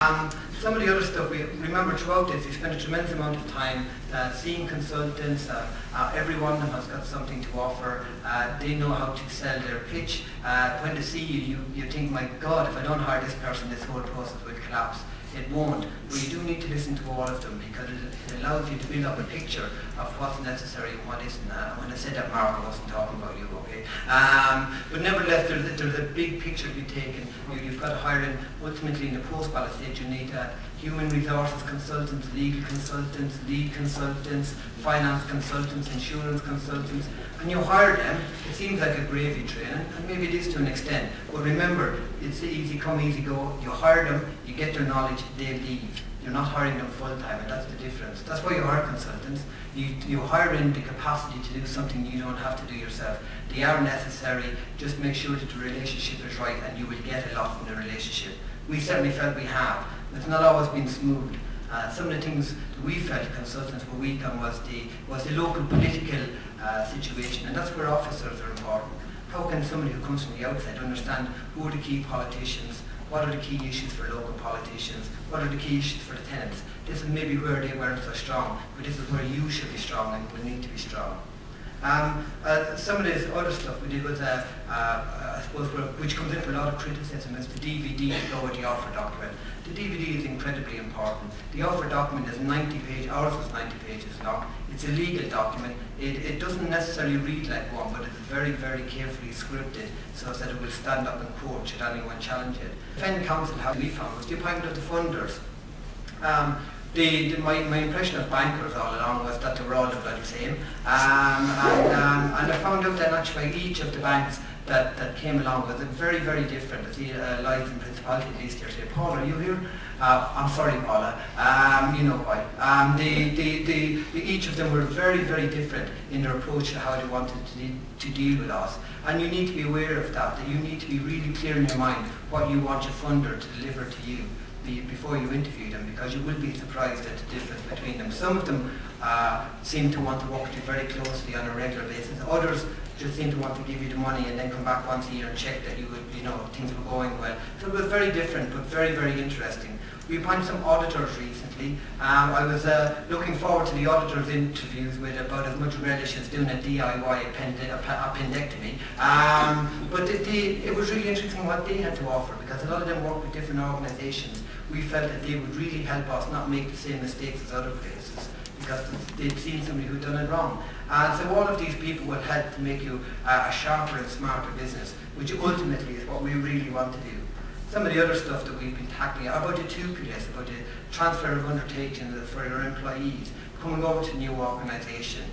Some of the other stuff, we remember throughout this, we spent a tremendous amount of time seeing consultants. Every one of them has got something to offer. They know how to sell their pitch. When they see you, you think, my God, if I don't hire this person, this whole process will collapse. It won't. But you do need to listen to all of them, because it allows you to build up a picture of what's necessary and what isn't. When I said that, Mark, I wasn't talking about you, okay? But nevertheless, there's a big picture to be taken. You've got to hire in, ultimately in the post-ballot stage, you need human resources consultants, legal consultants, lead consultants, finance consultants, insurance consultants. When you hire them, it seems like a gravy train, and maybe it is to an extent. But remember, it's easy come, easy go. You hire them, you get their knowledge, they leave. You're not hiring them full-time, and that's the difference. That's why you hire consultants. You hire in the capacity to do something you don't have to do yourself. They are necessary. Just make sure that the relationship is right, and you will get a lot from the relationship. We certainly felt we have. It's not always been smooth. Some of the things that we felt consultants were weak on was the local political situation, and that's where officers are important. How can somebody who comes from the outside understand who are the key politicians, what are the key issues for local politicians, what are the key issues for the tenants? This is maybe where they weren't so strong, but this is where you should be strong and will need to be strong. Some of this other stuff we did was, I suppose, which comes in for a lot of criticism, is the DVD over the offer document. The DVD is incredibly important. The offer document is 90 pages, ours was 90 pages long. It's a legal document. It doesn't necessarily read like one, but it's very, very carefully scripted so that it will stand up in court should anyone challenge it. Defence Council, how we found, was the appointment of the funders. My impression of bankers all along was that they were all the bloody same. And I found out that actually each of the banks that came along was very, very different. I see live in Principality at least here. Say, Paul, are you here? I'm sorry, Paula. You know why. Each of them were very, very different in their approach to how they wanted to deal with us. And you need to be aware of that you need to be really clear in your mind what you want your funder to deliver to you before you interview them, because you will be surprised at the difference between them. Some of them seem to want to work with you very closely on a regular basis. Others just seem to want to give you the money and then come back once a year and check that things were going well. So it was very different, but very, very interesting. We appointed some auditors recently. I was looking forward to the auditors' interviews with about as much relish as doing a DIY appendectomy. But it was really interesting what they had to offer, because a lot of them work with different organisations. We felt that they would really help us not make the same mistakes as other places, because they'd seen somebody who'd done it wrong. And so all of these people will help to make you a sharper and smarter business, which ultimately is what we really want to do. Some of the other stuff that we've been tackling about the 2PS, about the transfer of undertakings for your employees, coming over to a new organisation.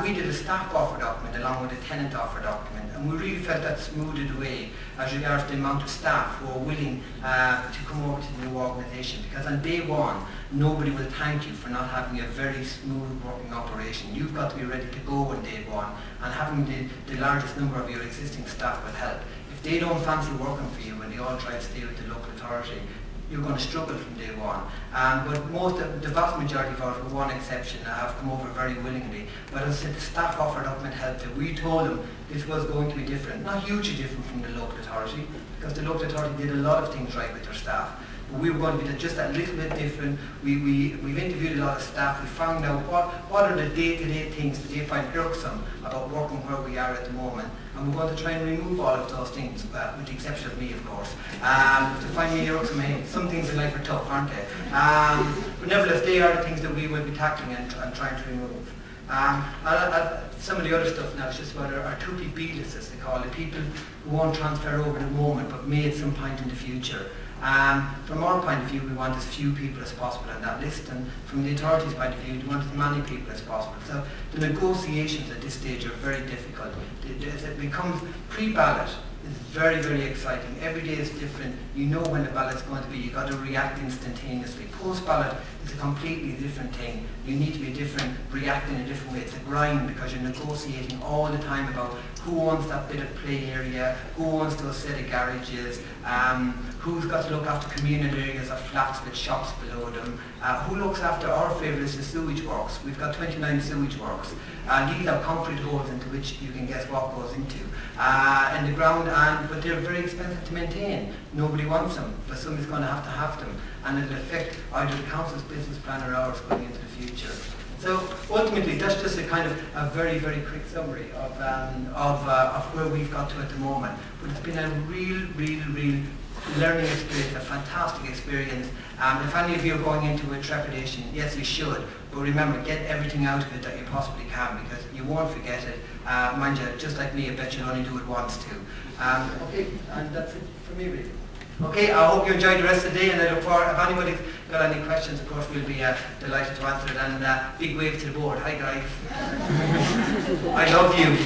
We did a staff offer document along with a tenant offer document, and we really felt that smoothed away as regards to the amount of staff who are willing to come over to the new organisation, because on day one, nobody will thank you for not having a very smooth working operation. You've got to be ready to go on day one, and having the largest number of your existing staff will help. If they don't fancy working for you and they all try to stay with the local authority, you're going to struggle from day one. But the vast majority of us, with one exception, have come over very willingly. But as I said, the staff offer document helped it. We told them this was going to be different, not hugely different from the local authority, because the local authority did a lot of things right with their staff. But we were going to be just a little bit different. We've interviewed a lot of staff. We found out what are the day-to-day things that they find irksome about working where we are at the moment. And we're going to try and remove all of those things, with the exception of me, of course, to find me irksome. Some things in life are tough, aren't they? But nevertheless, they are the things that we will be tackling and trying to remove. Some of the other stuff now is just about our 2PB lists, as they call it, people who won't transfer over at the moment, but may at some point in the future. From our point of view, we want as few people as possible on that list, and from the authorities' point of view, we want as many people as possible. So the negotiations at this stage are very difficult. It becomes pre-ballot. It's very, very exciting. Every day is different. You know when the ballot's going to be. You've got to react instantaneously. Post-ballot is a completely different thing. You need to be different, react in a different way. It's a grind, because you're negotiating all the time about who owns that bit of play area, who owns those set of garages, who's got to look after communal areas of flats with shops below them, who looks after our favourite is the sewage works. We've got 29 sewage works. These are concrete holes into which you can guess what goes into in the ground, but they're very expensive to maintain. Nobody wants them, but somebody's going to have them, and it'll affect either the council's business plan or ours going into the future. So ultimately, that's just a kind of a very, very quick summary of where we've got to at the moment. But it's been a real learning experience, a fantastic experience. If any of you are going into a trepidation, yes, you should. But remember, get everything out of it that you possibly can, because you won't forget it. Mind you, just like me, I bet you'll only do it once too. Okay, and that's it for me, really. Okay, I hope you enjoyed the rest of the day, and I look forward, if anybody's got any questions, of course, we'll be delighted to answer it. And big wave to the board. Hi, guys. I love you.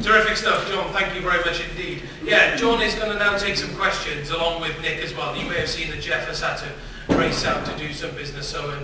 Terrific stuff, John. Thank you very much indeed. Yeah, John is going to now take some questions along with Nick as well. You may have seen that Jeff has had to race out to do some business, so